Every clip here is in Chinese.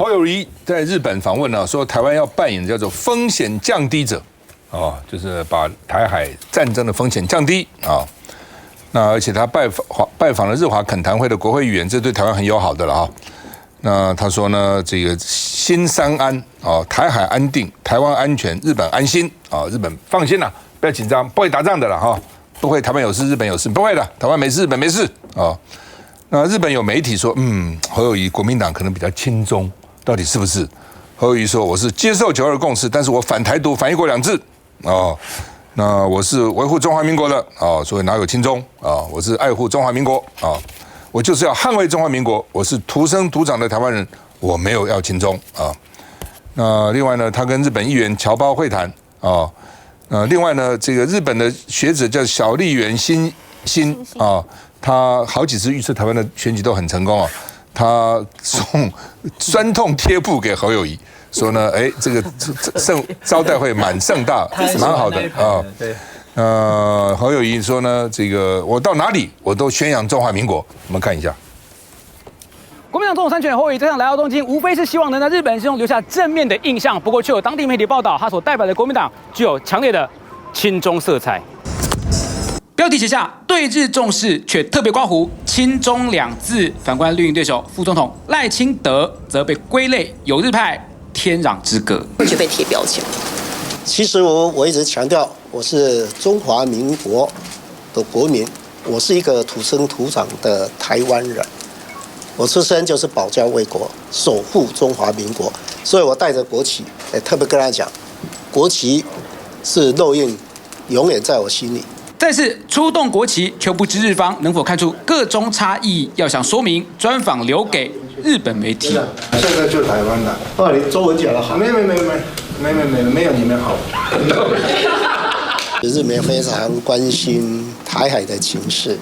侯友宜在日本访问呢，说台湾要扮演叫做风险降低者，就是把台海战争的风险降低啊。那而且他拜访了日华恳谈会的国会议员，这对台湾很友好的了啊。那他说呢，这个新三安啊，台海安定，台湾安全，日本安心啊，日本放心啦，不要紧张，不会打仗的了哈，不会台湾有事，日本有事，不会的，台湾没事，日本没事啊。那日本有媒体说，侯友宜国民党可能比较亲中，到底是不是？侯友宜说，我是接受九二共识，但是我反台独，反一国两制哦。那我是维护中华民国的啊，所以哪有亲中啊？我是爱护中华民国啊，我就是要捍卫中华民国，我是土生土长的台湾人，我没有要亲中啊。那另外呢，他跟日本议员侨胞会谈啊，另外呢，这个日本的学者叫小笠原新啊。他好几次预测台湾的选举都很成功啊，他送酸痛贴布给侯友宜，说呢，这个招待会蛮盛大，蛮好的啊。对，侯友宜说呢，这个我到哪里我都宣扬中华民国。我们看一下，国民党总统参选侯友宜这趟来到东京，无非是希望能在日本心中留下正面的印象。不过，却有当地媒体报道，他所代表的国民党具有强烈的亲中色彩。标题写下对日重视，却特别刮胡亲中两字。反观绿营对手副总统赖清德，则被归类友日派，天壤之隔，就被贴标签。其实我一直强调，我是中华民国的国民，我是一个土生土长的台湾人，我出生就是保家卫国，守护中华民国，所以我带着国旗，特别跟他讲，国旗是烙印，永远在我心里。但是出动国旗，却不知日方能否看出各中差异。要想说明，专访留给日本媒体。现在就台湾了。你中文讲得好。没有你们好。日本非常关心台海的情势，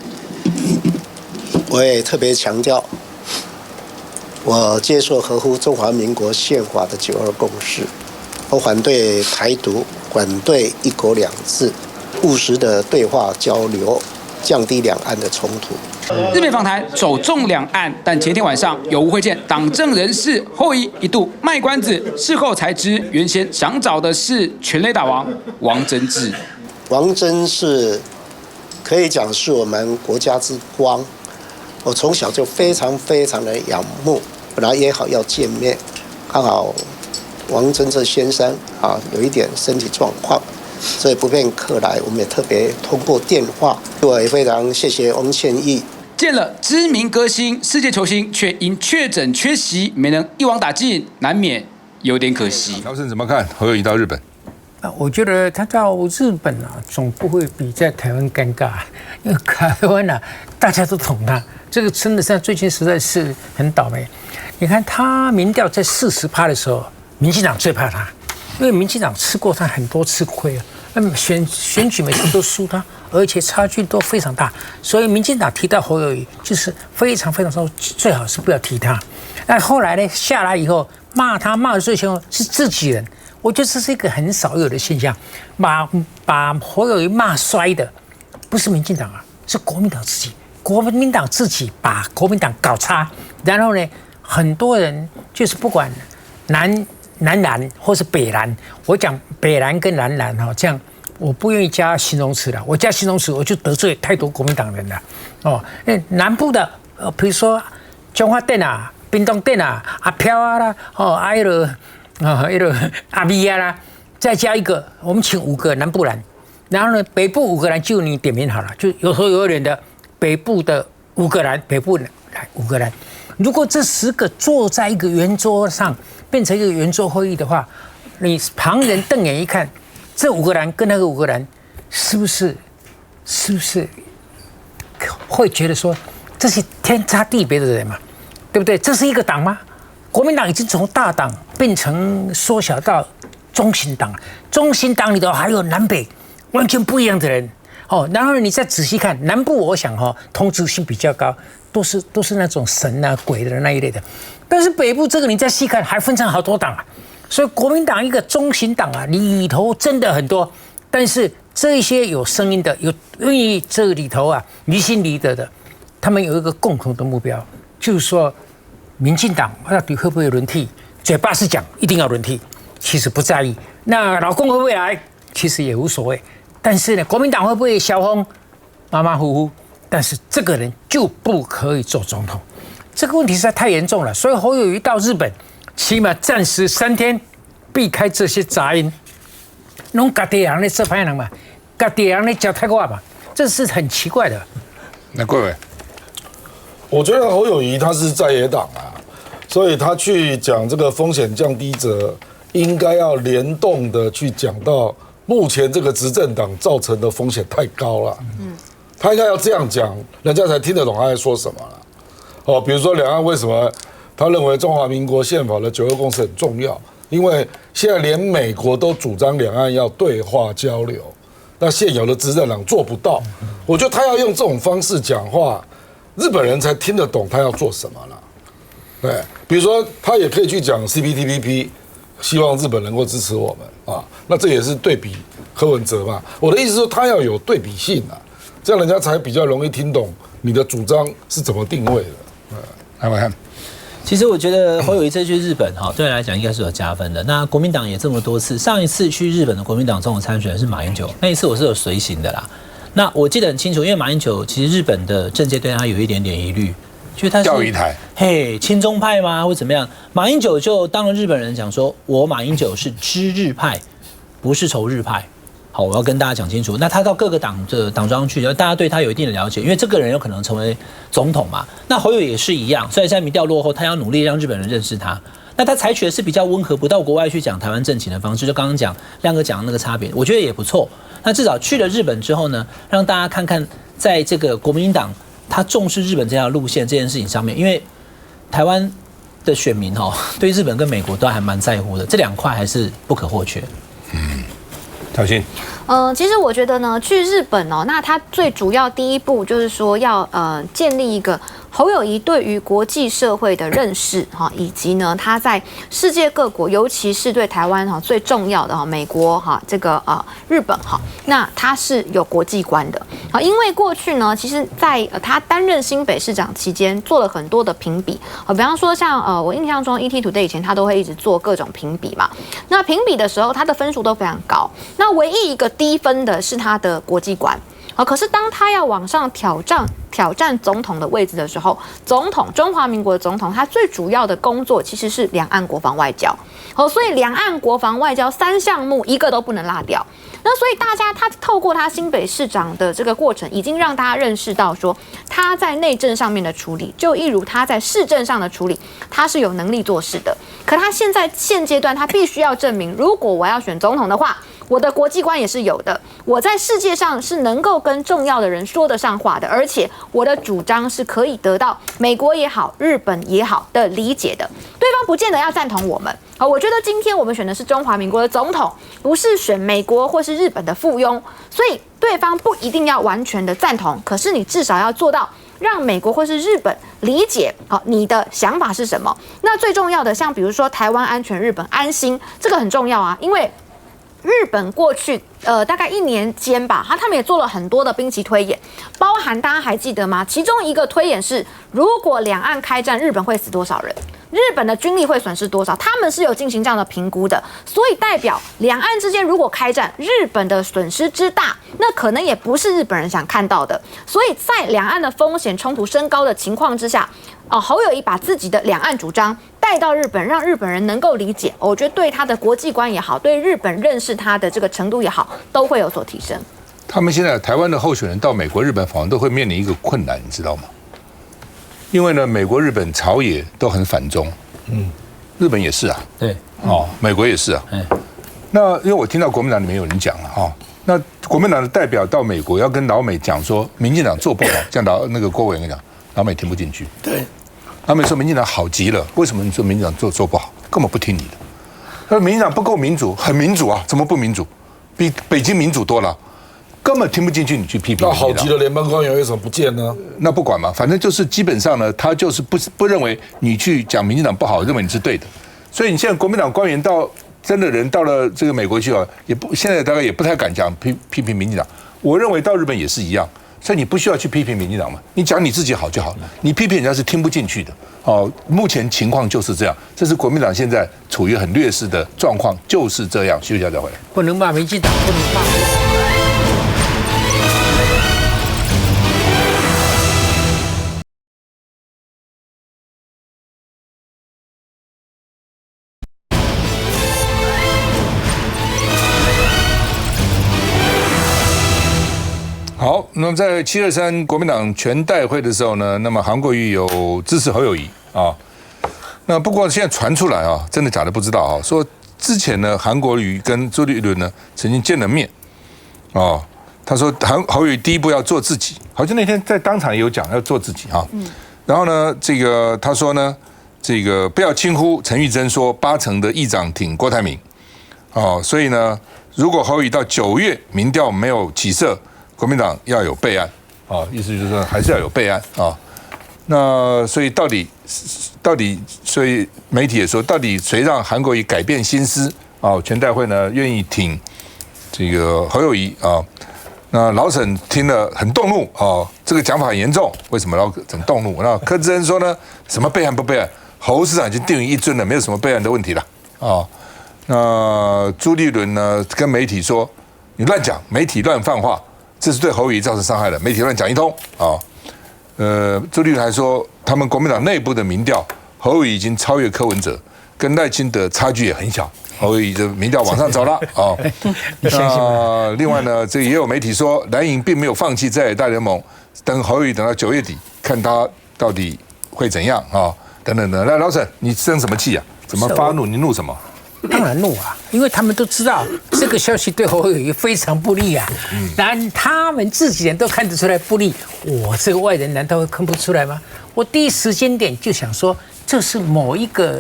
我也特别强调，我接受合乎中华民国宪法的九二共识，我反对台独，反对一国两制。务实的对话交流，降低两岸的冲突。日美访谈首重两岸，但前天晚上有误会见党政人士，侯友宜一度卖关子，事后才知原先想找的是全垒打王王贞治。王贞治可以讲是我们国家之光，我从小就非常的仰慕，本来也好要见面，刚好王贞治先生有一点身体状况。所以不便客来，我们也特别通过电话。我也非常谢谢翁倩玉。见了知名歌星、世界球星，却因确诊缺席，没能一网打尽，难免有点可惜。乔生怎么看侯友宜到日本？我觉得他到日本总不会比在台湾尴尬，因为台湾大家都懂他。这个真的是最近实在是很倒霉。你看他民调在40%的时候，民进党最怕他。因为民进党吃过他很多次亏选举每次都输他，而且差距都非常大，所以民进党提到侯友宜就是非常说最好是不要提他。那后来呢下来以后骂他骂的最凶是自己人，我觉得这是一个很少有的现象，把侯友宜骂衰的不是民进党是国民党自己，国民党自己把国民党搞差，然后呢很多人就是不管南蓝或是北蓝，我讲北蓝跟南蓝这样我不愿意加形容词了，我加形容词我就得罪太多国民党人了南部的比如说中华店屏东店阿飘啦阿咪啦，再加一个我们请5个南部蓝，然后呢北部5个蓝就你点名好了，就有头有脸的北部的5个蓝，北部来5个蓝。如果这10个坐在一个圆桌上，变成一个圆桌会议的话，你旁人瞪眼一看，这5个蓝跟那个5个蓝，是不是会觉得说这是天差地别的人嘛？对不对？这是一个党吗？国民党已经从大党变成缩小到中型党，中型党里头还有南北完全不一样的人然后你再仔细看南部，我想同质性比较高。都是那种神鬼的那一类的，但是北部这个你再细看，还分成好多党所以国民党一个中型党里头真的很多，但是这些有声音的，有愿意这里头离心离德的，他们有一个共同的目标，就是说，民进党到底会不会轮替？嘴巴是讲一定要轮替，其实不在意。那老公会不会来，其实也无所谓。但是呢，国民党会不会小红马马虎虎？但是这个人就不可以做总统，这个问题实在太严重了。所以侯友宜到日本，起码暂时3天，避开这些杂音。弄家己人咧做歹人嘛，家己人咧教泰国话嘛，这是很奇怪的。那贵伟，我觉得侯友宜他是在野党啊，所以他去讲这个风险降低者，应该要联动的去讲到目前这个执政党造成的风险太高了。他应该要这样讲，人家才听得懂他在说什么了。哦，比如说两岸为什么他认为中华民国宪法的9·2共识很重要？因为现在连美国都主张两岸要对话交流，那现有的执政党做不到。我觉得他要用这种方式讲话，日本人才听得懂他要做什么了。对，比如说他也可以去讲 CPTPP， 希望日本能够支持我们啊，那这也是对比柯文哲嘛。我的意思是，他要有对比性啊，这样人家才比较容易听懂你的主张是怎么定位的。来我看。其实我觉得侯友宜这次去日本哈，对他来讲应该是有加分的。那国民党也这么多次，上一次去日本的国民党总统参选人是马英九，那一次我是有随行的啦。那我记得很清楚，因为马英九其实日本的政界对他有一点点疑虑，觉得他是钓鱼台，嘿，亲中派吗，或怎么样？马英九就当了日本人讲说，我马英九是知日派，不是仇日派。好，我要跟大家讲清楚。那他到各个党的党中央去，大家对他有一定的了解，因为这个人有可能成为总统嘛。那侯友宜也是一样，虽然现在民调落后，他要努力让日本人认识他。那他采取的是比较温和，不到国外去讲台湾政情的方式，就刚刚讲亮哥讲的那个差别，我觉得也不错。那至少去了日本之后呢，让大家看看，在这个国民党他重视日本这条路线这件事情上面，因为台湾的选民对日本跟美国都还蛮在乎的，这2块还是不可或缺。小心。其实我觉得呢，去日本那他最主要第一步就是说要建立一个侯友宜对于国际社会的认识以及呢他在世界各国，尤其是对台湾最重要的美国这个日本那他是有国际观的因为过去呢，其实在他担任新北市长期间做了很多的评比比方说像我印象中 ETtoday 以前他都会一直做各种评比嘛，那评比的时候他的分数都非常高，那唯一一个低分的是他的国际观可是当他要往上挑战总统的位置的时候，中华民国的总统，他最主要的工作其实是两岸国防外交所以两岸国防外交3项目一个都不能落掉。那所以大家他透过他新北市长的这个过程，已经让大家认识到说他在内政上面的处理，就一如他在市政上的处理，他是有能力做事的。可他现阶段他必须要证明，如果我要选总统的话，我的国际观也是有的，我在世界上是能够跟重要的人说得上话的，而且我的主张是可以得到美国也好、日本也好的理解的。对方不见得要赞同我们。我觉得今天我们选的是中华民国的总统，不是选美国或是日本的附庸，所以对方不一定要完全的赞同，可是你至少要做到让美国或是日本理解你的想法是什么。那最重要的，像比如说台湾安全、日本安心，这个很重要啊，因为日本过去大概1年间吧，他们也做了很多的兵棋推演，包含大家还记得吗？其中一个推演是，如果两岸开战，日本会死多少人？日本的军力会损失多少？他们是有进行这样的评估的，所以代表两岸之间如果开战，日本的损失之大，那可能也不是日本人想看到的。所以在两岸的风险冲突升高的情况之下，侯友宜把自己的两岸主张带到日本，让日本人能够理解，我觉得对他的国际观也好，对日本认识他的这个程度也好，都会有所提升。他们现在台湾的候选人到美国、日本访问都会面临一个困难，你知道吗？因为呢，美国、日本朝野都很反中，日本也是啊，对，美国也是啊，那因为我听到国民党里面有人讲了那国民党的代表到美国要跟老美讲说，民进党做不好，这样那个郭伟跟讲，老美听不进去，对，老美说民进党好极了，为什么你说民进党做不好？根本不听你的。他说民进党不够民主，很民主啊，怎么不民主？比北京民主多了。根本听不进去，你去批评。那好极的联邦官员为什么不见呢？那不管嘛，反正就是基本上呢，他就是不认为你去讲民进党不好，认为你是对的。所以你现在国民党官员真的人到了这个美国去现在大概也不太敢讲批评民进党。我认为到日本也是一样，所以你不需要去批评民进党嘛，你讲你自己好就好了，你批评人家是听不进去的。哦，目前情况就是这样，这是国民党现在处于很劣势的状况，就是这样。休息一下再回来。不能骂民进党，不能骂国民党。好，那么在723国民党全代会的时候呢，那么韩国瑜有支持侯友宜啊。那不过现在传出来啊，真的假的不知道啊，说之前呢，韩国瑜跟朱立伦呢曾经见了面，哦，他说侯友宜第一步要做自己，好像那天在当场也有讲要做自己啊。然后呢，这个他说呢，这个不要轻忽陈玉珍说80%的议长挺郭台铭，哦，所以呢，如果侯友宜到9月民调没有起色，国民党要有备案啊，意思就是说还是要有备案啊。那所以到底，所以媒体也说，到底谁让韩国瑜改变心思啊？全代会呢愿意挺这个侯友宜啊？那老沈听了很动怒啊，这个讲法很严重。为什么老沈动怒？那柯志恩说呢，什么备案不备案？侯市长已经定于一尊了，没有什么备案的问题了啊。那朱立伦呢跟媒体说，你乱讲，媒体乱放话。这是对侯友宜造成伤害的，媒体乱讲一通啊。朱立伦还说，他们国民党内部的民调，侯友宜已经超越柯文哲，跟赖清德差距也很小，侯友宜的民调往上走了啊。那另外呢，这也有媒体说，蓝营并没有放弃在野大联盟，等侯友宜等到9月底，看他到底会怎样啊，等等等。来，老沈，你生什么气啊？怎么发怒？你怒什么？当然怒啊，因为他们都知道这个消息对侯友宜非常不利啊。然后他们自己人都看得出来不利，我这个外人难道会看不出来吗？我第一时间点就想说，这是某一个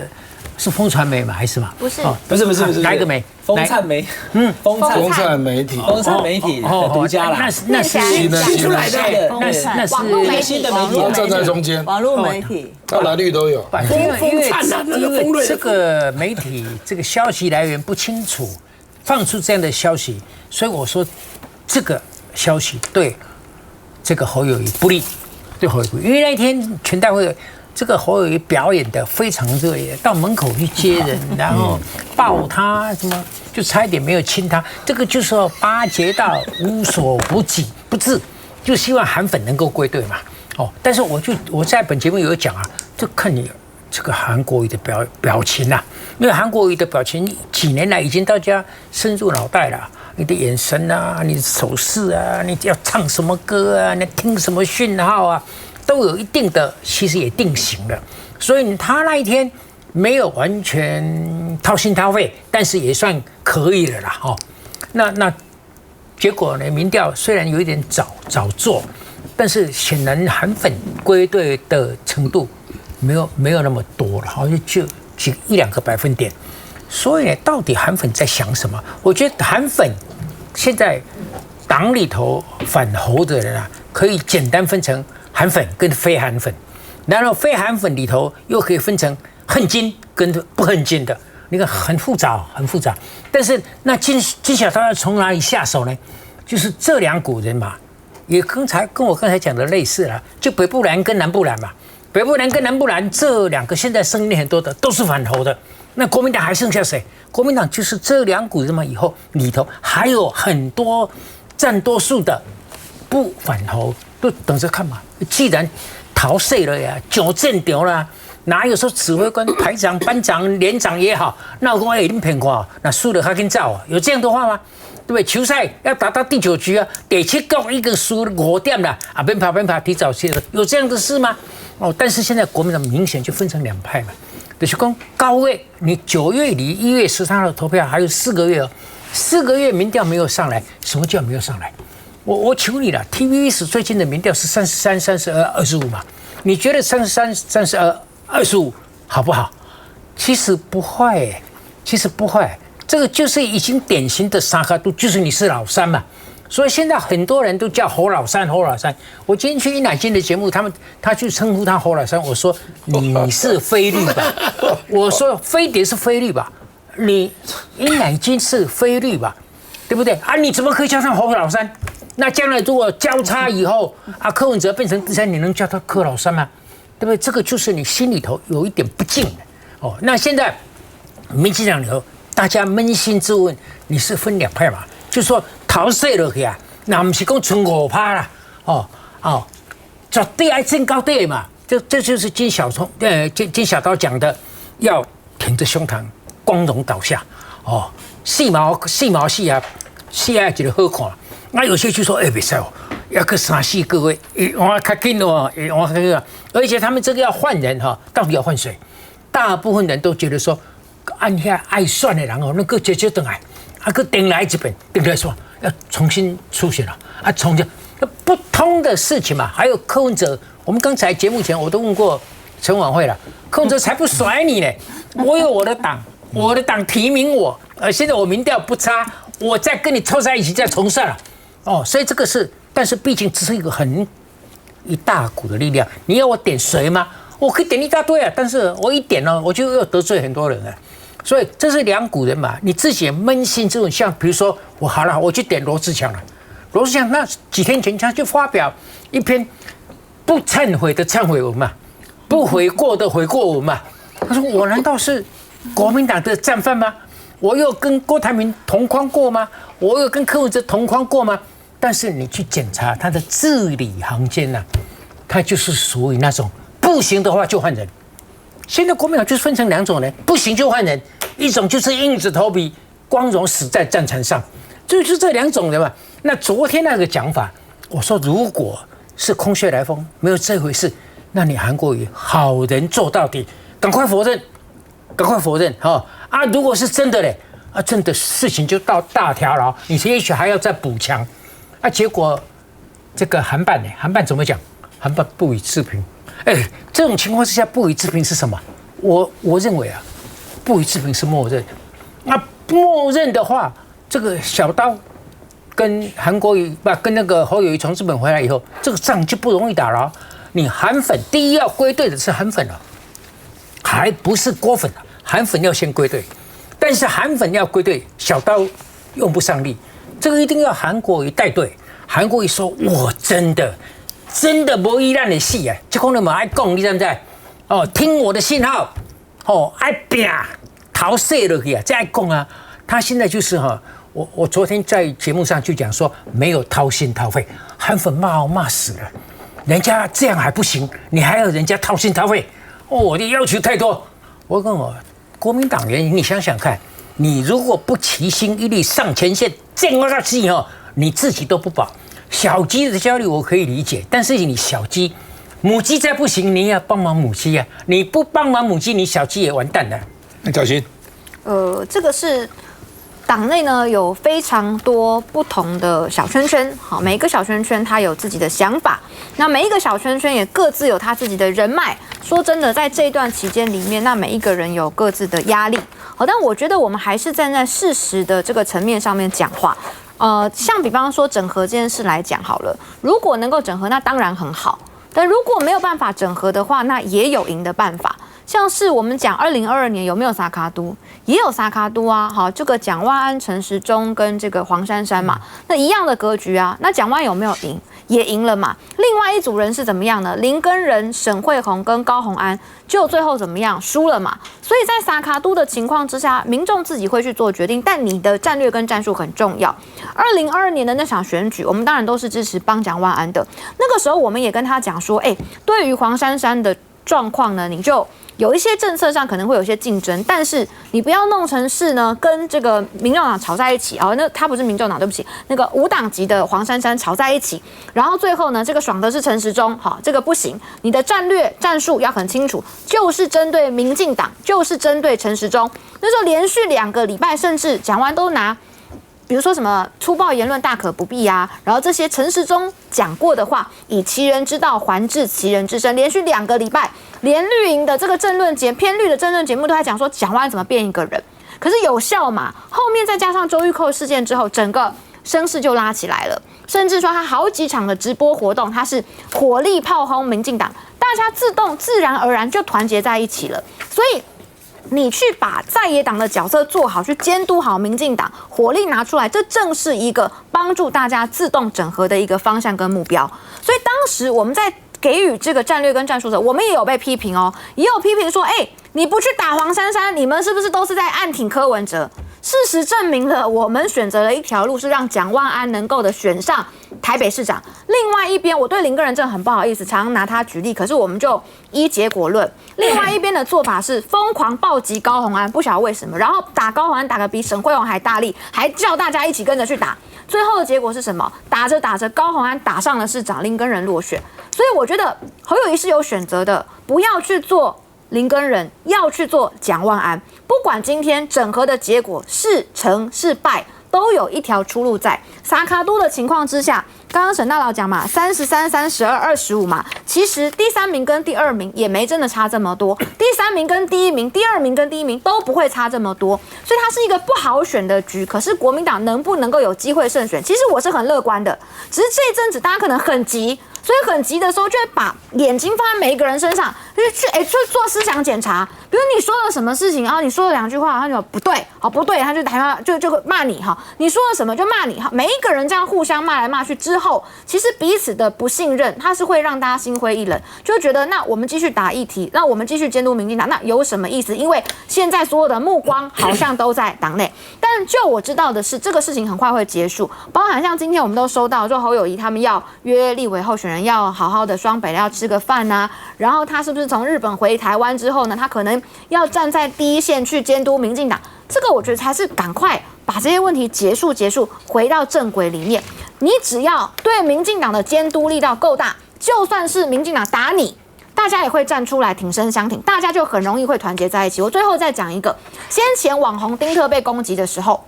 是风传媒吗？还是嘛？不是，不是，哪一个媒？风灿媒，风灿媒体，风灿媒体独家啦，那是新出来的，那是网络媒体，新的媒体，他站在中间，网络媒体，他蓝绿都有。因为这个媒体这个消息来源不清楚，放出这样的消息，所以我说这个消息对这个侯友宜不利，对侯友宜不利，因为那一天全代会。这个侯友宜表演的非常热烈，到门口去接人，然后抱他，什么就差一点没有亲他。这个就是要巴结到无所不至，就希望韩粉能够归队嘛。哦，但是我在本节目有讲啊，就看你这个韩国瑜的表情啊，因为韩国瑜的表情几年来已经大家深入脑袋了。你的眼神啊，你的手势啊，你要唱什么歌啊，你听什么讯号啊。都有一定的，其实也定型了，所以他那一天没有完全掏心掏肺，但是也算可以了啦。哦，那结果呢？民调虽然有一点早做，但是显然韩粉归队的程度没有那么多了，好像就1-2个百分点。所以呢，到底韩粉在想什么？我觉得韩粉现在党里头反侯的人啊，可以简单分成韩粉跟非韩粉，然后非韩粉里头又可以分成恨金跟不恨金的，你看很复杂，很复杂。但是那金小刀要从哪里下手呢？就是这2股人嘛，也跟我刚才讲的类似了，就北部蓝跟南部蓝嘛。北部蓝跟南部蓝这2个现在声音很多的都是反侯的，那国民党还剩下谁？国民党就是这2股人嘛，以后里头还有很多占多数的不反侯。都等着看嘛，既然逃税了呀，纠正掉了，哪有说指挥官、排长、班长、连长也好，那我讲你骗我，那输了还跟走啊？有这样的话吗？对不对？球赛要打到第9局啊，第7局一个输5点了啊，边跑提早卸了，有这样的事吗？哦，但是现在国民党明显就分成2派嘛，就是讲高位，你9月离1月13号投票还有4个月哦，4个月民调没有上来，什么叫没有上来？我求你了 ，TVBS 最近的民调是33、32、25嘛？你觉得33、32、25好不好？其实不坏，其实不坏。这个就是已经典型的三卡度，就是你是老三嘛。所以现在很多人都叫侯老三。我今天去殷乃金的节目，他去称呼他侯老三，我说你是非绿吧？我说飞碟是非绿吧？你殷乃金是非绿吧？对不对啊？你怎么可以叫上侯老三？那将来如果交叉以后啊，柯文哲变成第三，你能叫他柯老三吗？对不对？这个就是你心里头有一点不敬的哦。那现在民进党里头，大家扪心自问，你是分两派嘛？就是说逃税了去啊，那不是讲存5%啦，绝对爱争高对嘛。这就是金小刀讲的，要挺着胸膛，光荣倒下哦。细毛戏啊，戏啊，觉得好看。那有些就说，别使哦，要个3、4个月，我较紧哦，我这个，而且他们这个要换人哈，到底要换谁？大部分人都觉得说，按下爱算的人哦，那个接等来，个顶来这边，顶来说要重新出选了啊，重新不通的事情嘛。还有柯文哲，我们刚才节目前我都问过陈婉慧了，柯文哲才不甩你呢，我有我的党，我的党提名我，现在我民调不差，我再跟你凑在一起再重算了。哦，所以这个是，但是毕竟只是一大股的力量。你要我点谁吗？我可以点一大堆啊，但是我一点呢，我就又得罪很多人了。所以这是两股人嘛，你自己也扪心自问。像比如说我好了，我去点罗志强了。罗志强那几天前他就发表一篇不忏悔的忏悔文嘛，不悔过的悔过文嘛。他说我难道是国民党的战犯吗？我有跟郭台铭同框过吗？我有跟柯文哲同框过吗？但是你去检查他的字里行间呐，他就是属于那种不行的话就换人。现在国民党就是分成两种人，不行就换人，一种就是硬着头皮光荣死在战场上，就是这两种人嘛。那昨天那个讲法，我说如果是空穴来风，没有这回事，那你韩国瑜好人做到底，赶快否认，赶快否认哈啊！如果是真的嘞，啊，真的事情就到大条了，你也许还要再补强。啊，结果这个韩办呢？韩办怎么讲？韩办不予置评。这种情况之下不予置评是什么？我认为啊，不予置评是默认。那默认的话，这个小刀跟韩国瑜跟那个侯友宜从日本回来以后，这个仗就不容易打了。你韩粉第一要归队的是韩粉了，还不是郭粉了。韩粉要先归队，但是韩粉要归队，小刀用不上力。这个一定要韩国瑜带队。韩国瑜说：“我真的没依赖的戏啊！这可能嘛爱讲，你知不知？哦，听我的信号，哦，爱拼逃税了去啊！这爱讲啊！他现在就是哈，我昨天在节目上就讲说，没有掏心掏肺，韩粉骂死了。人家这样还不行，你还要人家掏心掏肺？哦，我的要求太多。我跟我国民党员，你想想看。”你如果不齐心一力上前线，这样下去哦，你自己都不保。小鸡的焦虑我可以理解，但是你小鸡，母鸡再不行，你也要帮忙母鸡啊！你不帮忙母鸡，你小鸡也完蛋了。那小新，这个是党内呢有非常多不同的小圈圈，好，每一个小圈圈它有自己的想法，那每一个小圈圈也各自有他自己的人脉。说真的，在这一段期间里面，那每一个人有各自的压力。好，但我觉得我们还是站在事实的这个层面上面讲话。像比方说整合这件事来讲好了，如果能够整合，那当然很好。但如果没有办法整合的话，那也有赢的办法。像是我们讲2022年有没有撒卡都，也有撒卡都啊。好，这个蒋万安、陈时中跟这个黄珊珊嘛，那一样的格局啊。那蒋万有没有赢？也赢了嘛。另外一组人是怎么样呢？林耕仁、沈慧虹跟高虹安，就最后怎么样？输了嘛。所以在撒卡都的情况之下，民众自己会去做决定，但你的战略跟战术很重要。2022年的那场选举，我们当然都是支持帮蒋万安的。那个时候我们也跟他讲说，对于黄珊珊的状况呢，你就有一些政策上可能会有一些竞争，但是你不要弄成是呢跟这个民众党吵在一起哦，那他不是民众党，对不起，那个无党籍的黄珊珊吵在一起，然后最后呢这个爽的是陈时中，好，这个不行，你的战略战术要很清楚，就是针对民进党，就是针对陈时中。那时候连续2个礼拜，甚至蒋万都拿。比如说什么粗暴言论大可不必啊，然后这些陈时中讲过的话，以其人之道还治其人之身，连续2个礼拜，连绿营的这个偏绿的政论节目都在讲说蒋万安怎么变一个人，可是有效嘛？后面再加上周玉蔻事件之后，整个声势就拉起来了，甚至说他好几场的直播活动，他是火力炮轰民进党，大家自然而然就团结在一起了，所以。你去把在野党的角色做好，去监督好民进党，火力拿出来，这正是一个帮助大家自动整合的一个方向跟目标。所以当时我们在给予这个战略跟战术的，我们也有被批评哦，也有批评说，你不去打黄珊珊，你们是不是都是在暗挺柯文哲？事实证明了，我们选择了一条路，是让蒋万安能够的选上台北市长。另外一边，我对林耕仁真的很不好意思，常常拿他举例，可是我们就依结果论。另外一边的做法是疯狂暴击高虹安，不晓得为什么，然后打高虹安打得比沈惠虹还大力，还叫大家一起跟着去打。最后的结果是什么？打着打着，高虹安打上了市长，林耕仁落选。所以我觉得侯友宜是有选择的，不要去做林耕仁，要去做蒋万安。不管今天整合的结果是成是败，都有一条出路在。萨卡都的情况之下，刚刚沈大佬讲嘛，33、32、25嘛，其实第3名跟第2名也没真的差这么多，第3名跟第1名、第2名跟第1名都不会差这么多，所以它是一个不好选的局。可是国民党能不能够有机会胜选，其实我是很乐观的，只是这一阵子大家可能很急。所以很急的时候，就会把眼睛放在每一个人身上，去做思想检查。比如你说了什么事情，然后你说了2句话，他就不对，好不对，他就台湾就骂你哈。你说了什么就骂你哈。每一个人这样互相骂来骂去之后，其实彼此的不信任，它是会让大家心灰意冷，就觉得那我们继续打议题，那我们继续监督民进党，那有什么意思？因为现在所有的目光好像都在党内。但就我知道的是，这个事情很快会结束，包含像今天我们都收到，就侯友宜他们要约立委候选人。要好好的双北要吃个饭啊，然后他是不是从日本回台湾之后呢？他可能要站在第一线去监督民进党，这个我觉得才是赶快把这些问题结束，回到正轨里面。你只要对民进党的监督力道够大，就算是民进党打你，大家也会站出来挺身相挺，大家就很容易会团结在一起。我最后再讲一个，先前网红丁特被攻击的时候。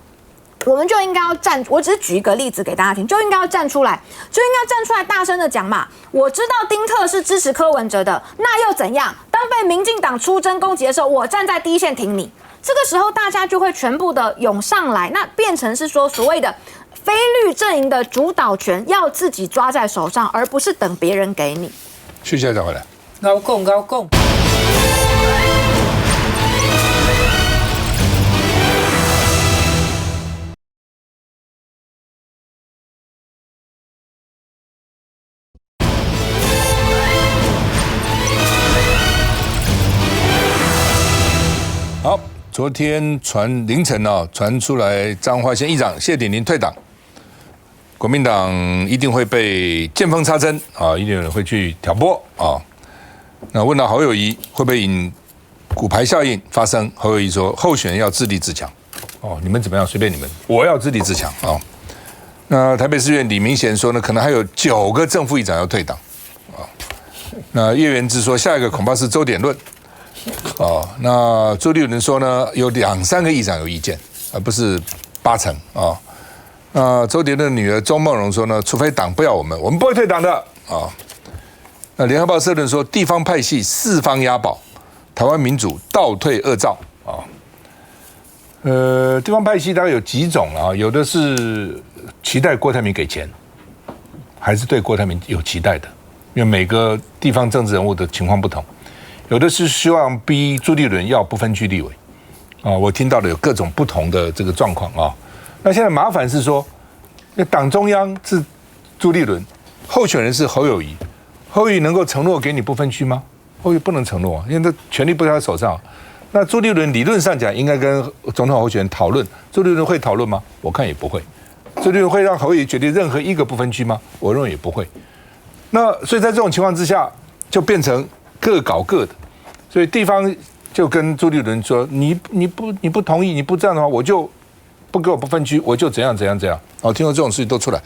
我们就应该要站，我只是举一个例子给大家听，就应该要站出来，大声的讲嘛。我知道丁特是支持柯文哲的，那又怎样？当被民进党出征攻击的时候，我站在第一线挺你。这个时候大家就会全部的涌上来，那变成是说所谓的非绿阵营的主导权要自己抓在手上，而不是等别人给你。徐校长回来，高共。好，昨天凌晨传出来彰化县议长谢鼎林退党，国民党一定会被见缝插针啊，一定有人会去挑拨啊。那问到侯友宜会不会引骨牌效应发生，侯友宜说候选人要自立自强哦，你们怎么样随便你们，我要自立自强啊。那台北市议员李明贤说呢，可能还有9个正副议长要退党啊。那叶元之说下一个恐怕是周典论。哦，那朱立伦说呢，有2、3个议长有意见，而不是8成啊。那周典论的女儿周梦荣说呢，除非党不要我们不会退党的啊。那联合报社论说，地方派系4方押宝，台湾民主倒退2兆啊。地方派系大概有几种啊？有的是期待郭台铭给钱，还是对郭台铭有期待的，因为每个地方政治人物的情况不同。有的是希望逼朱立伦要不分区立委，啊，我听到的有各种不同的这个状况啊。那现在麻烦是说，那党中央是朱立伦，候选人是侯友宜，侯友宜能够承诺给你不分区吗？侯友宜不能承诺，因为这权力不在他手上。那朱立伦理论上讲应该跟总统候选人讨论，朱立伦会讨论吗？我看也不会。朱立伦会让侯友宜决定任何一个不分区吗？我认为也不会。那所以在这种情况之下，就变成各搞各的。所以地方就跟朱立伦说，你不同意，你不这样的话，我就不给我不分区，我就怎样。哦，听说这种事情都出来，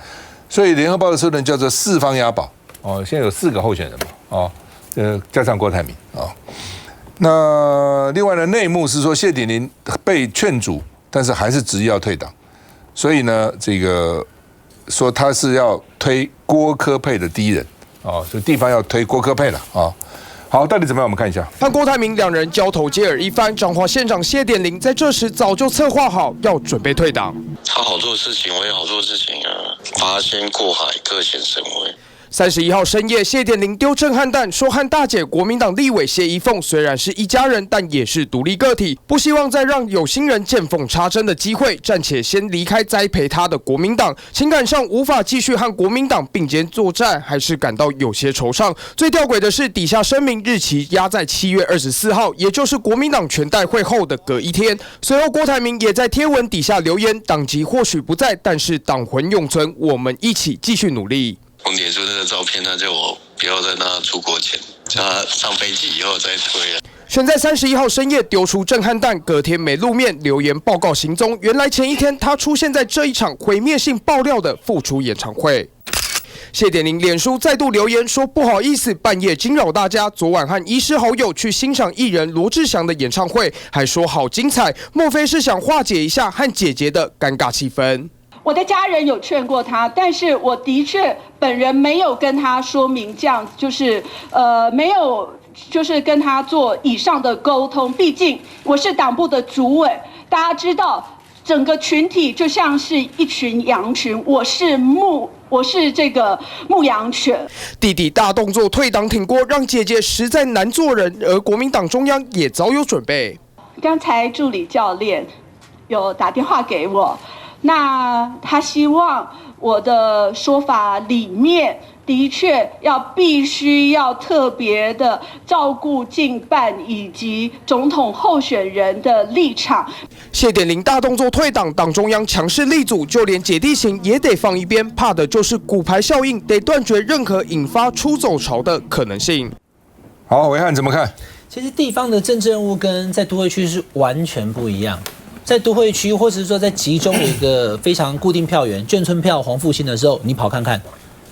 所以联合报的社论叫做4方押宝。哦，现在有4个候选人嘛，哦，加上郭台铭啊。那另外的内幕是说，谢鼎林被劝阻，但是还是执意要退党，所以呢，这个说他是要推郭柯配的第一人哦，所以地方要推郭柯配了啊。好，到底怎么样？我们看一下。和郭台铭2人交头接耳一番，彰化县长谢典林在这时早就策划好要准备退党。他好做的事情，我也好做的事情啊，八仙过海，各显神威。31号深夜，谢点玲丢震撼弹，说和大姐国民党立委谢依凤虽然是一家人，但也是独立个体，不希望再让有心人见缝插针的机会，暂且先离开栽培他的国民党，情感上无法继续和国民党并肩作战，还是感到有些惆怅。最吊诡的是，底下声明日期压在7月24号，也就是国民党全代会后的隔一天。随后，郭台铭也在贴文底下留言：党籍或许不在，但是党魂永存，我们一起继续努力。红脸书那个照片，那就我不要在那出国前，叫他上飞机以后再推了。选在31号深夜丢出震撼弹，隔天没露面，留言报告行踪。原来前一天他出现在这一场毁灭性爆料的复出演唱会。谢点玲脸书再度留言说不好意思，半夜惊扰大家。昨晚和医师好友去欣赏艺人罗志祥的演唱会，还说好精彩，莫非是想化解一下和姐姐的尴尬气氛？我的家人有劝过他，但是我的确本人没有跟他说明这样，就是没有就是跟他做以上的沟通。毕竟我是党部的主委，大家知道整个群体就像是一群羊群，我是这个牧羊犬。弟弟大动作退党挺郭，让姐姐实在难做人，而国民党中央也早有准备。刚才助理教练有打电话给我。那他希望我的说法里面的确必须要特别的照顾近办以及总统候选人的立场。谢点玲大动作退党，党中央强势力阻，就连姐弟情也得放一边，怕的就是骨牌效应，得断绝任何引发出走潮的可能性。好，维汉怎么看？其实地方的政治任务跟在都会区是完全不一样。在都会区，或者是说在集中一个非常固定票源、眷村票、黄复兴的时候，你跑看看，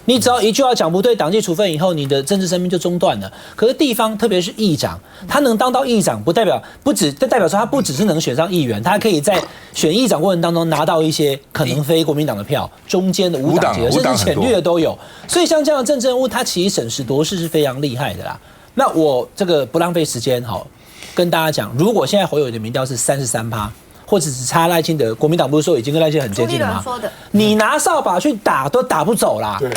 你只要一句话讲不对，党纪处分以后，你的政治生命就中断了。可是地方，特别是议长，他能当到议长，代表说他不只是能选上议员，他还可以在选议长过程当中拿到一些可能非国民党的票，中间的无党籍的，甚至浅绿的都有。所以像这样的政治人物，他其实审时度势是非常厉害的啦。那我这个不浪费时间，好跟大家讲，如果现在侯友宜的民调是33%。或者只差赖清德，国民党不是说已经跟赖清德很接近了吗？你拿扫把去打都打不走啦。对，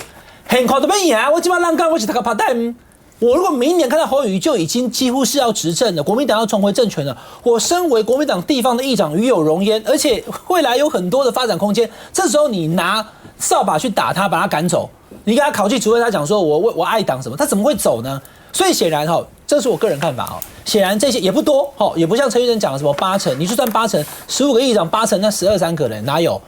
很快都被赢啊！我基本上让我是他个拍档。我如果明年看到侯友宜就已经几乎是要执政了，国民党要重回政权了。我身为国民党地方的议长，与有荣焉，而且未来有很多的发展空间。这时候你拿扫把去打他，把他赶走，你给他考绩，除非他讲说我爱党什么，他怎么会走呢？所以显然这是我个人看法显然这些也不多也不像陈玉珍讲的什么8成，你就算8成，15个议长8成，那12、3个人哪有？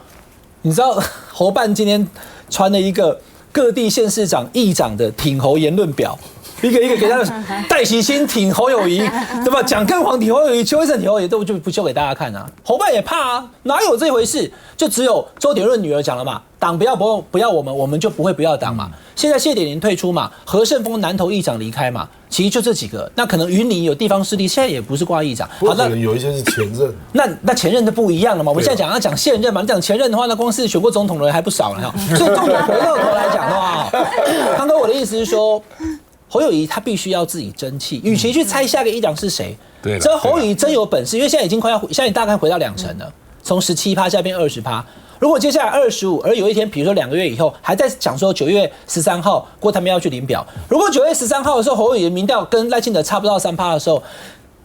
你知道侯办今天传了一个各地县市长、议长的挺侯言论表，一个给他戴喜新挺侯友宜，对吧？蒋根煌挺侯友宜，邱医生挺侯友宜，都就不秀给大家看啊。侯办也怕啊，哪有这回事？就只有周典润女儿讲了嘛，党不要我们，我们就不会不要党嘛。现在谢点玲退出嘛，何胜峰南投议长离开嘛，其实就这几个。那可能云林有地方势力，现在也不是挂议长，好，那可能有一些是前任。那前任的不一样了嘛。我们现在讲现任嘛，你讲前任的话，那光是选过总统的人还不少了。所以重点回过头来讲的话，刚刚我的意思是说，侯友宜他必须要自己争气，与其去猜下个议长是谁，对，这侯友宜真有本事，因为现在已经现在大概回到2成了，从17%现在变20%。如果接下来25%，而有一天，比如说2个月以后，还在讲说9月13号郭台铭要去领表，如果9月13号的时候侯友宜的民调跟赖清德差不到3%的时候，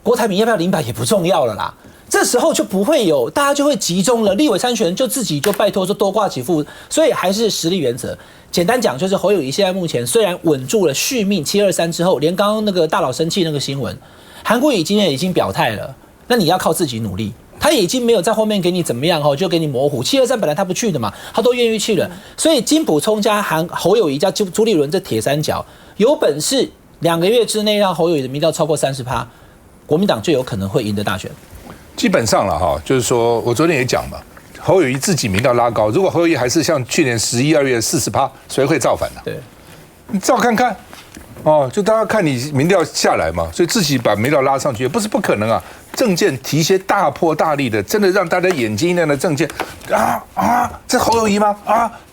郭台铭要不要领表也不重要了啦。这时候就不会有，大家就会集中了，立委参选人就自己就拜托说多挂几副，所以还是实力原则。简单讲就是侯友宜现在目前虽然稳住了续命723之后，连刚刚那个大佬生气那个新闻，韩国瑜今天已经表态了，那你要靠自己努力。他已经没有在后面给你怎么样就给你模糊。723本来他不去的嘛，他都愿意去了，所以金溥聪加侯友宜加朱立伦这铁三角，有本事2个月之内让侯友宜的民调超过30%，国民党就有可能会赢得大选。基本上了就是说我昨天也讲嘛，侯友宜自己民调拉高，如果侯友宜还是像去年11、2月40%，谁会造反呢？对，你照看看。就大家看你民调下来嘛，所以自己把民调拉上去也不是不可能啊。政见提一些大破大立的，真的让大家眼睛一亮的政见这侯友宜吗？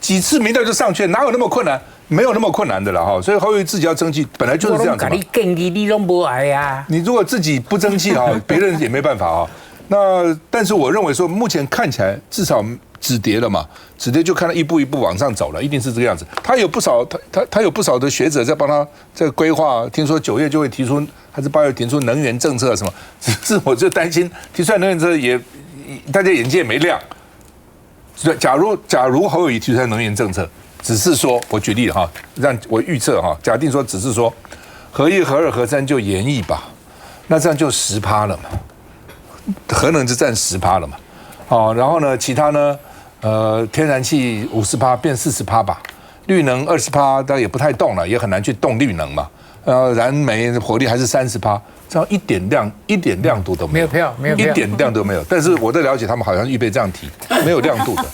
几次民调就上去，哪有那么困难？没有那么困难的了所以侯友宜自己要争气，本来就是这样子嘛。你如果自己不争气别人也没办法那但是我认为说，目前看起来至少止跌了嘛，止跌就看到一步一步往上走了，一定是这个样子。他有不少的学者在帮他在规划，听说9月就会提出，还是8月提出能源政策什么，只是我就担心提出来能源政策也大家眼界没亮。假如侯友宜提出来能源政策，只是说我举例哈，让我预测哈，假定说只是说核1、核2、核3就延役吧，那这样就10%了嘛，核能就占10%了嘛。然后呢，其他呢，天然气50%变40%吧，绿能20%，大家也不太动了，也很难去动绿能嘛。燃煤火力还是30%，这样一点亮度都没有，一点亮都没有。但是我的了解，他们好像预备这样提，没有亮度的。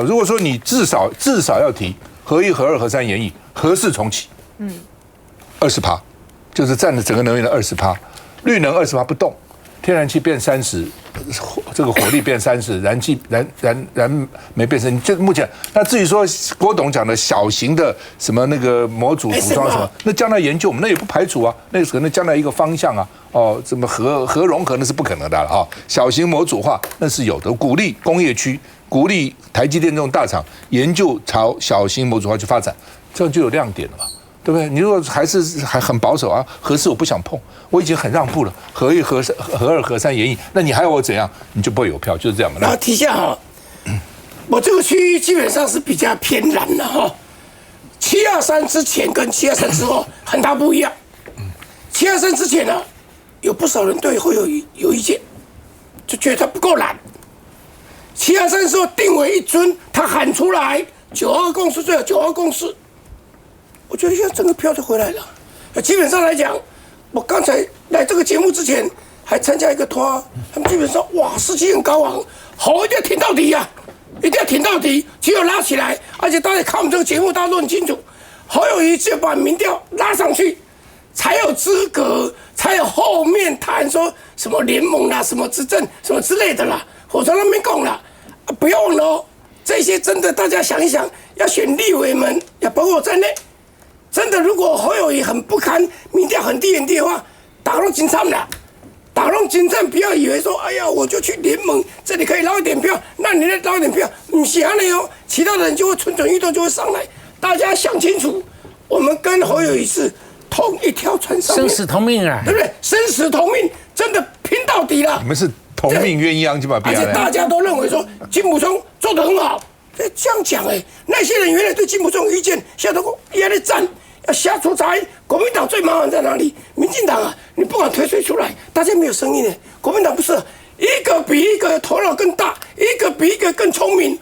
如果说你至少要提核1、核2、核3延役，核4重启，20%，就是占了整个能源的20%，绿能20%不动。天然气变30%，这个火力变30%，燃煤变30%。就目前，那至于说郭董讲的小型的什么那个模组组装什么，那将来研究我们那也不排除啊，那可能将来一个方向啊。什么核融合那是不可能的了啊。小型模组化那是有的，鼓励工业区，鼓励台积电这种大厂研究朝小型模组化去发展，这样就有亮点了嘛。对不对？你如果还很保守啊，核4我不想碰，我已经很让步了。核1、核2、核3延役，那你还要我怎样？你就不会有票，就是这样嘛。然后提下哈，我这个区域基本上是比较偏蓝的哈。723之前跟723之后很大不一样。723之前呢，有不少人对会有意见，就觉得他不够蓝。723时候定为一尊，他喊出来922共识最好，922共识。我觉得现在整个票就回来了。基本上来讲，我刚才来这个节目之前还参加一个团，他们基本上哇士气很高昂，好一定要挺到底呀，一定要挺到底，只有拉起来，而且大家看我们这个节目，大家都很清楚，侯友宜只有把民调拉上去，才有资格，才有后面谈说什么联盟啦、什么执政什么之类的啦，否则都没讲啦。不要忘了哦，这些真的大家想一想，要选立委们，要包括我在内。真的，如果侯友宜很不堪，民调很低的话，打拢紧张了，打拢紧张，不要以为说，哎呀，我就去联盟，这里可以捞一点票，那你再捞一点票，不是这样哦，其他的人就会蠢蠢欲动，就会上来。大家想清楚，我们跟侯友宜是同一条船上面，生死同命啊，对不对？生死同命，真的拼到底了。你们是同命鸳鸯，就把而且大家都认为说金溥聪做得很好。这样讲那些人原来对金溥聪有意见，现在都也在站，要下出差。国民党最麻烦在哪里？民进党啊，你不管推谁出来，大家没有声音国民党不是一个比一个头脑更大，一个比一个更聪明。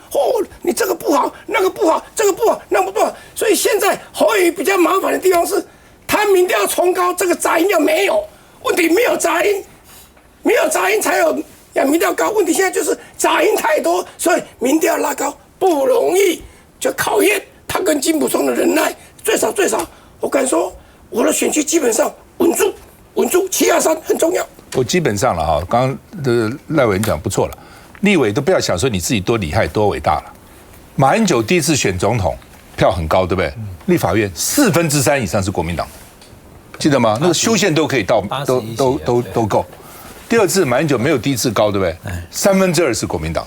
你这个不好，那个不好，这个不好，那个不好。所以现在侯友宜比较麻烦的地方是，他民调冲高，这个杂音要没有。问题没有杂音，没有杂音才有民调高。问题现在就是杂音太多，所以民调拉高。不容易，就考验他跟金溥聪的忍耐。最少，我敢说，我的选区基本上稳住，723很重要。我基本上了哈，刚刚的赖委员讲不错了，立委都不要想说你自己多厉害多伟大了。马英九第一次选总统票很高，对不对？立法院3/4以上是国民党，记得吗？那个修宪都可以到，都够。第二次马英九没有第一次高，对不对？2/3是国民党。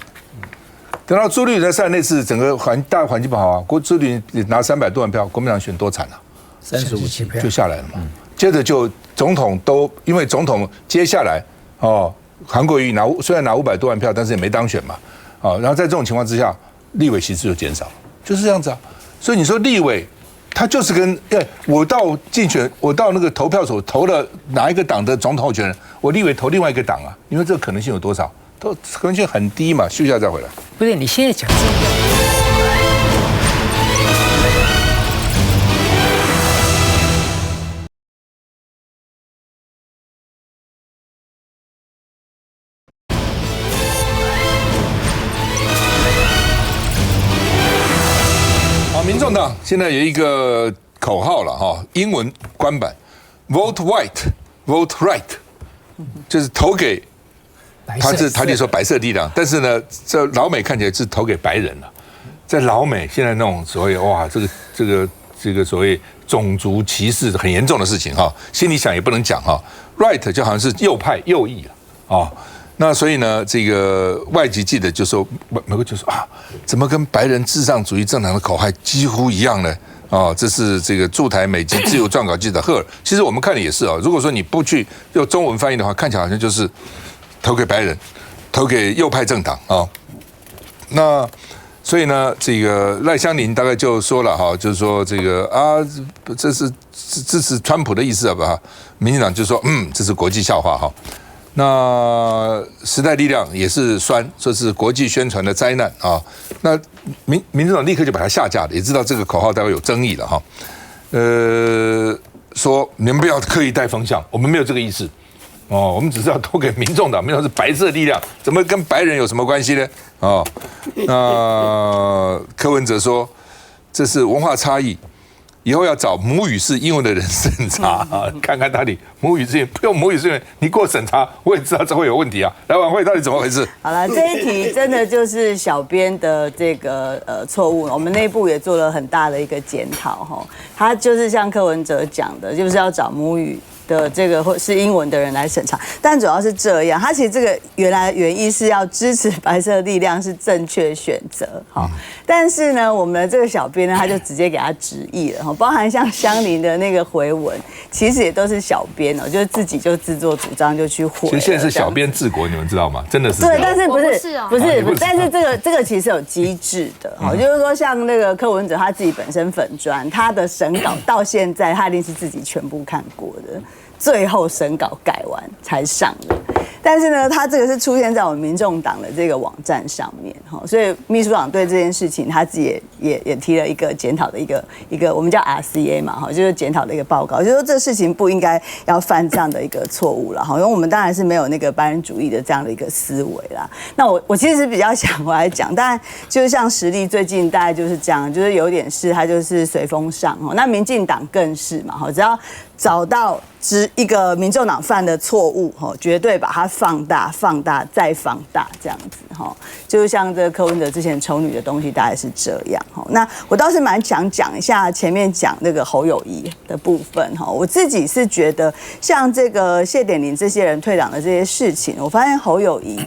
等到朱立伦在上那次，整个大环境不好啊，朱立伦拿300多万票，国民党选多惨啊，35票就下来了嘛。接着就总统都因为总统接下来韩国瑜虽然拿500多万票，但是也没当选嘛，然后在这种情况之下，立委席次就减少，就是这样子啊。所以你说立委他就是我到竞选，我到那个投票所投了哪一个党的总统候选人，我立委投另外一个党啊，因为这个可能性有多少？都可能性很低嘛，休假再回来。不是你现在讲这个。好，民众党现在有一个口号了哈，英文官版 ，Vote White, Vote Right， 就是投给。他就说白色力量，但是呢，这老美看起来是投给白人了。在老美现在那种所谓这个所谓种族歧视很严重的事情哈，心里想也不能讲哈。Right 就好像是右派右翼了那所以呢，这个外籍记者就说，美国就说啊，怎么跟白人至上主义政党的口号几乎一样呢？哦，这是这个驻台美籍自由撰稿记者赫尔。其实我们看的也是啊，如果说你不去用中文翻译的话，看起来好像就是投给白人，投给右派政党啊。那所以呢，这个赖香伶大概就说了哈，就是说这个啊，这是支持川普的意思啊吧？民进党就说这是国际笑话哈。那时代力量也是酸，说是国际宣传的灾难啊。那民进党立刻就把它下架了，也知道这个口号待会有争议了哈。说你们不要刻意带风向，我们没有这个意思哦，我们只是要投给民众党，民众是白色力量，怎么跟白人有什么关系呢？哦，那柯文哲说这是文化差异。以后要找母语是英文的人审查啊，看看到底母语是英文，不用母语是英文，你给我审查，我也知道这会有问题啊。来，晚会到底怎么回事？好了，这一题真的就是小编的这个错误，我们内部也做了很大的一个检讨哈。他就是像柯文哲讲的，就是要找母语的这个或是英文的人来审查，但主要是这样，他其实这个原来原意是要支持白色力量是正确选择哈，但是呢，我们的这个小编呢，他就直接给他直译了哈，包含像香伶的那个回文，其实也都是小编哦，就是自己就自作主张就去回。其实现在是小编治国，你们知道吗？真的是对，但是不是，但是这个其实有机制的哈，就是说像那个柯文哲他自己本身粉专，他的审稿到现在他一定是自己全部看过的。最后审稿改完才上的，但是呢，他这个是出现在我们民众党的这个网站上面哈，所以秘书长对这件事情他自己也提了一个检讨的一个我们叫 RCA 嘛哈，就是检讨的一个报告，就是说这事情不应该要犯这样的一个错误了哈，因为我们当然是没有那个白人主义的这样的一个思维啦。那我其实比较想回来讲，当然就是像时力最近大概就是这样，就是有点是他就是随风上哈，那民进党更是嘛哈，只要找到一个民众党犯的错误，绝对把它放大、放大再放大，这样子哈，就是像这个柯文哲之前丑女的东西，大概是这样哈。那我倒是蛮想讲一下前面讲那个侯友宜的部分哈，我自己是觉得像这个谢点玲这些人退党的这些事情，我发现侯友宜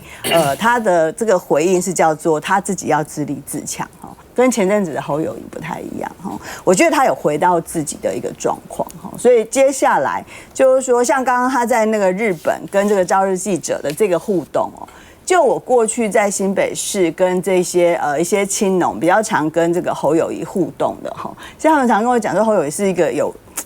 他的这个回应是叫做他自己要自立自强哈。跟前阵子的侯友宜不太一样哈，我觉得他有回到自己的一个状况哈，所以接下来就是说，像刚刚他在那个日本跟这个朝日记者的这个互动哦，就我过去在新北市跟这些一些青农比较常跟这个侯友宜互动的哈，像他们常跟我讲说侯友宜是一个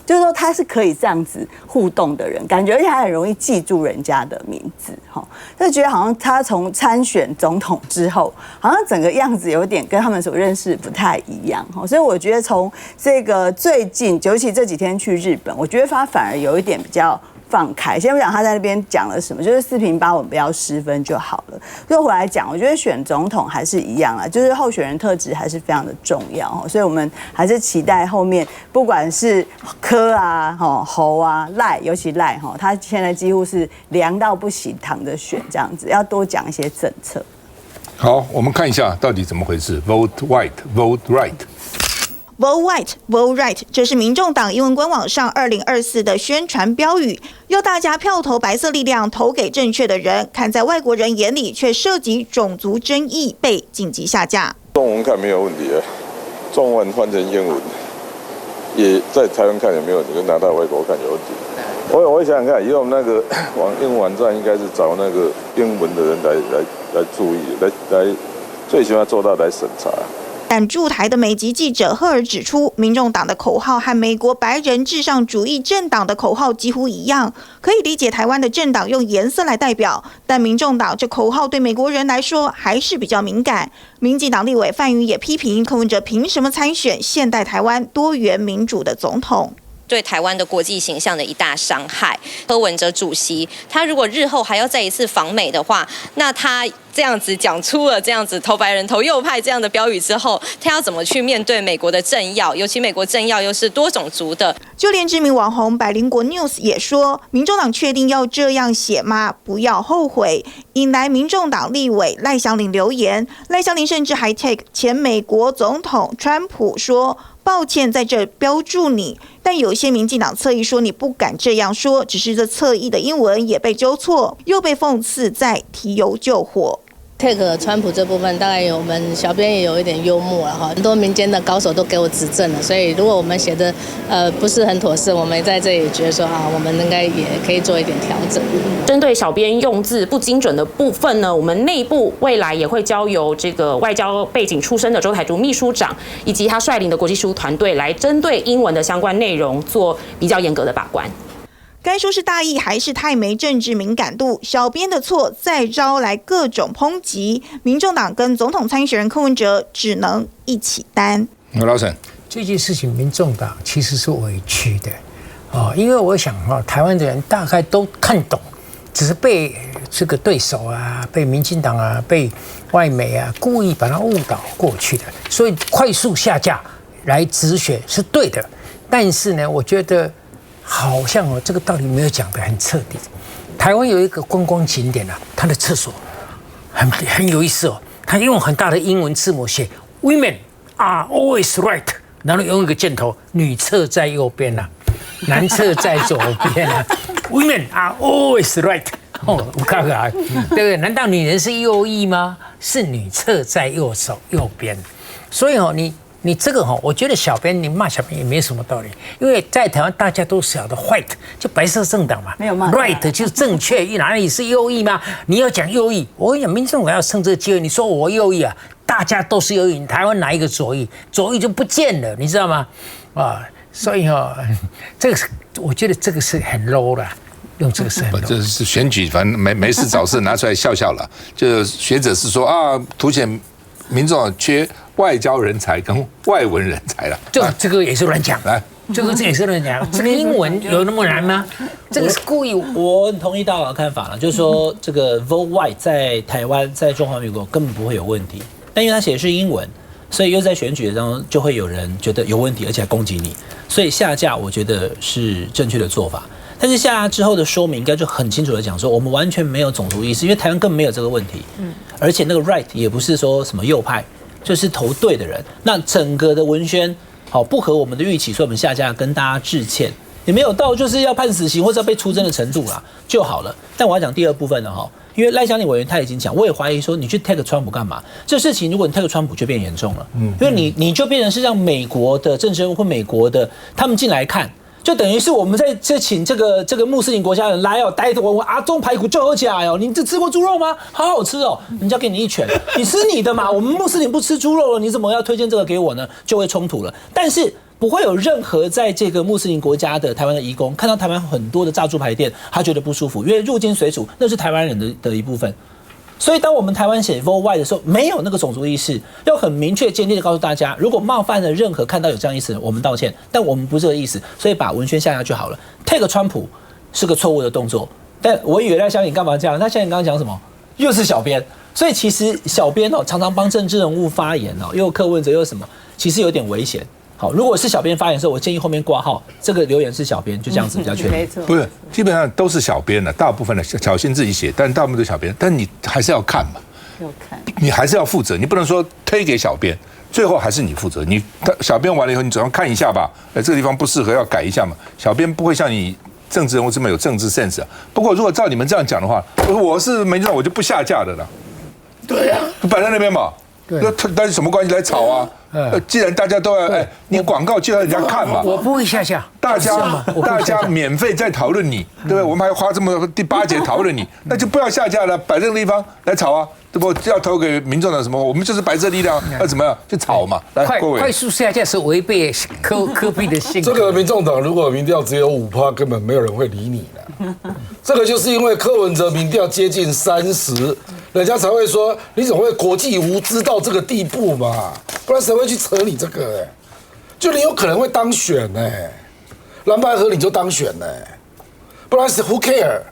就是说他是可以这样子互动的人，感觉而且还很容易记住人家的名字哈，就觉得好像他从参选总统之后，好像整个样子有点跟他们所认识不太一样哈，所以我觉得从这个最近，尤其这几天去日本，我觉得他反而有一点比较放开。先不讲他在那边讲了什么，就是4平8稳，不要失分就好了。就回来讲，我觉得选总统还是一样啦，就是候选人特质还是非常的重要，所以我们还是期待后面不管是柯啊、侯啊、赖，尤其赖他现在几乎是凉到不行，躺着选这样子，要多讲一些政策。好，我们看一下到底怎么回事。Vote white, vote right.Vote white, vote right， 这是民众党英文官网上2024的宣传标语，要大家票投白色力量，投给正确的人。看在外国人眼里，却涉及种族争议，被紧急下架。中文看没有问题啊，中文换成英文，也在台湾看也没有问题，跟拿到外国看有问题。我想想看，以后那个英文网站应该是找那个英文的人来注意，来最起码做到来审查。但驻台的美籍记者赫尔指出，民众党的口号和美国白人至上主义政党的口号几乎一样，可以理解台湾的政党用颜色来代表，但民众党这口号对美国人来说还是比较敏感。民进党立委范云也批评柯文哲凭什么参选现代台湾多元民主的总统，对台湾的国际形象的一大伤害。柯文哲主席他如果日后还要再一次访美的话，那他这样子讲出了这样子投白人投右派这样的标语之后，他要怎么去面对美国的政要，尤其美国政要又是多种族的。就连知名网红百灵果 News 也说，民众党确定要这样写吗？不要后悔，引来民众党立委赖香伶留言。赖香伶甚至还 take 前美国总统川普说，抱歉在这标注你。但有些民进党侧翼说你不敢这样说，只是这侧翼的英文也被纠错，又被讽刺在提油救火。take 川普这部分，大概我们小编也有一点幽默了哈，很多民间的高手都给我指正了，所以如果我们写的不是很妥适，我们在这里觉得说啊，我们应该也可以做一点调整。针对小编用字不精准的部分呢，我们内部未来也会交由这个外交背景出身的周台竹秘书长以及他率领的国际事务团队来针对英文的相关内容做比较严格的把关。该说是大意还是太没政治敏感度？小编的错再招来各种抨击，民众党跟总统参选人柯文哲只能一起担。老沈，这件事情民众党其实是委屈的因为我想台湾的人大概都看懂，只是被这个对手啊、被民进党啊、被外媒啊故意把它误导过去的，所以快速下架来止血是对的。但是呢，我觉得好像这个道理没有讲得很彻底。台湾有一个观光景点啊，它的厕所很有意思它用很大的英文字母写 "Women are always right"， 然后用一个箭头，女厕在右边男厕在左边"Women are always right"。我看看对不对？难道女人是右翼吗？是女厕在右边。所以你这个我觉得小编你骂小编也没什么道理，因为在台湾大家都晓得 white 就白色政党嘛，没有骂 right 就是正确，哪里是右翼吗？你要讲右翼，我跟你讲，民众党要趁这个机会，你说我右翼啊，大家都是右翼，台湾哪一个左翼？左翼就不见了，你知道吗？所以这个我觉得这个是很 low 的。用这个是很 low， 这是选举，反正没事找事拿出来笑了。就学者是说凸显民众党缺外交人才跟外文人才了，这个也是乱讲。来，这也是乱讲。这个英文有那么难吗？这个是故意。我很同意大佬的看法了，就是说这个 vote white 在台湾、在中华民国根本不会有问题，但因为他写的是英文，所以又在选举当中就会有人觉得有问题，而且还攻击你，所以下架我觉得是正确的做法。但是下架之后的说明应该就很清楚的讲说，我们完全没有种族意识，因为台湾根本没有这个问题。而且那个 right 也不是说什么右派。就是投对的人，那整个的文宣不合我们的预期，所以我们下架跟大家致歉，也没有到就是要判死刑或者要被出征的程度啦就好了。但我要讲第二部分了因为赖香伶委员他已经讲，我也怀疑说你去 take 川普干嘛？这事情如果你 take 川普就变严重了，因为你就变成是让美国的政治人物或美国的他们进来看。就等于是我们在请这个穆斯林国家人来带着我阿中排骨就喝起来你这吃过猪肉吗？好好吃人家给你一拳，你吃你的嘛，我们穆斯林不吃猪肉了，你怎么要推荐这个给我呢？就会冲突了。但是不会有任何在这个穆斯林国家的台湾的移工看到台湾很多的炸猪排店，他觉得不舒服，因为入境随俗那是台湾人的一部分。所以当我们台湾写 vote white 的时候，没有那个种族意识，要很明确坚定的告诉大家，如果冒犯了任何看到有这样意思，我们道歉，但我们不是这个意思，所以把文宣下架就好了。take 川普是个错误的动作，但我以为赖香伶干嘛这样？那香伶刚刚讲什么？又是小编，所以其实小编常常帮政治人物发言又柯文哲又什么，其实有点危险。好，如果是小编发言的时候，我建议后面挂号，这个留言是小编，就这样子比较确定。没错，不是，基本上都是小编的，大部分的小心自己写，但大部分都是小编，但你还是要看嘛，要看，你还是要负责，你不能说推给小编，最后还是你负责。你小编完了以后，你总要看一下吧，这个地方不适合要改一下嘛。小编不会像你政治人物这么有政治 sense 不过如果照你们这样讲的话，我是民众党，我就不下架的了。对呀，摆在那边嘛。那但是什么关系来吵啊？既然大家都要你广告就要人家看嘛。我不会下架，大家免费在讨论你，对不对？我们还花这么第8节讨论你，那就不要下架了，摆这个地方来吵啊，对不？要投给民众党什么？我们就是白色力量，要怎么样去吵嘛？来，各位，快速下架是违背科比的性格。这个民众党如果民调只有5%，根本没有人会理你的。这个就是因为柯文哲民调接近30%。人家才会说你怎么会国际无知到这个地步嘛？不然谁会去扯你这个？就你有可能会当选蓝白合你就当选不然是 who care？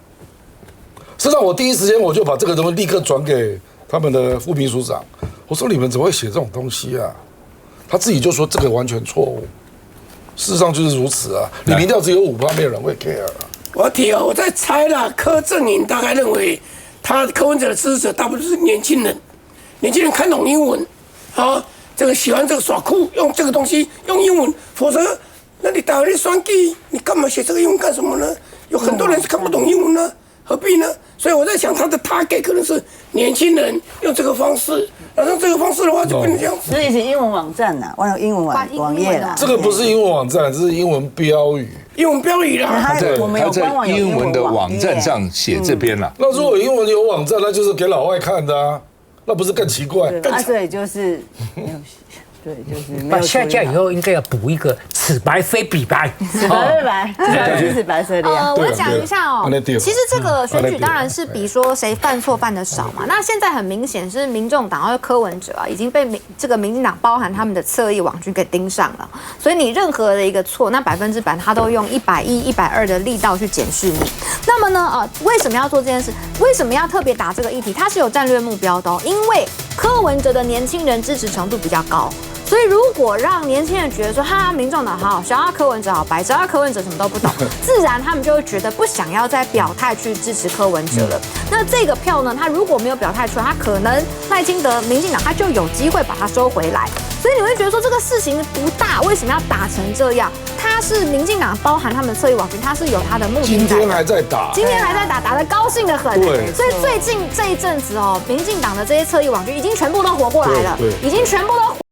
实际上我第一时间我就把这个东西立刻转给他们的副秘书长，我说你们怎么会写这种东西啊？他自己就说这个完全错误，事实上就是如此啊！你民调只有5%，没有人会 care 我提我在猜啦，柯阵营大概认为。柯文哲的支持者大部分是年轻人，年轻人看懂英文，这个喜欢这个耍酷，用这个东西用英文，否则那你打那双 G， 你干嘛写这个英文干什么呢？有很多人是看不懂英文呢，何必呢？所以我在想，他的 target 可能是年轻人用这个方式，然后这个方式的话就不能这样子。这是英文网站呐，英文网页啦。这个不是英文网站，这是英文标语。英文标语啦，他在英文的网站上写这边啦。那如果英文有网站，那就是给老外看的啊，那不是更奇怪？所以就是没有。对，就是把下架以后应该要补一个此白非彼白，此白非白，至少支持白色恋。我讲一下哦，其实这个选举当然是比说谁犯错犯的少嘛。那现在很明显是民众党和柯文哲啊，已经被这个民进党包含他们的侧翼网军给盯上了。所以你任何的一个错，那100%他都用110、120的力道去检视你。那么呢，为什么要做这件事？为什么要特别打这个议题？它是有战略目标的哦，因为柯文哲的年轻人支持程度比较高。所以，如果让年轻人觉得说，哈，民众党好，想要柯文哲好白，只要柯文哲什么都不懂，自然他们就会觉得不想要再表态去支持柯文哲了。那这个票呢，他如果没有表态出来，他可能赖清德、民进党他就有机会把它收回来。所以你会觉得说这个事情不大，为什么要打成这样？他是民进党包含他们的侧翼网军，他是有他的目的。今天还在打，打得高兴得很。对，所以最近这一阵子哦，民进党的这些侧翼网军已经全部都活过来了，已经全部都。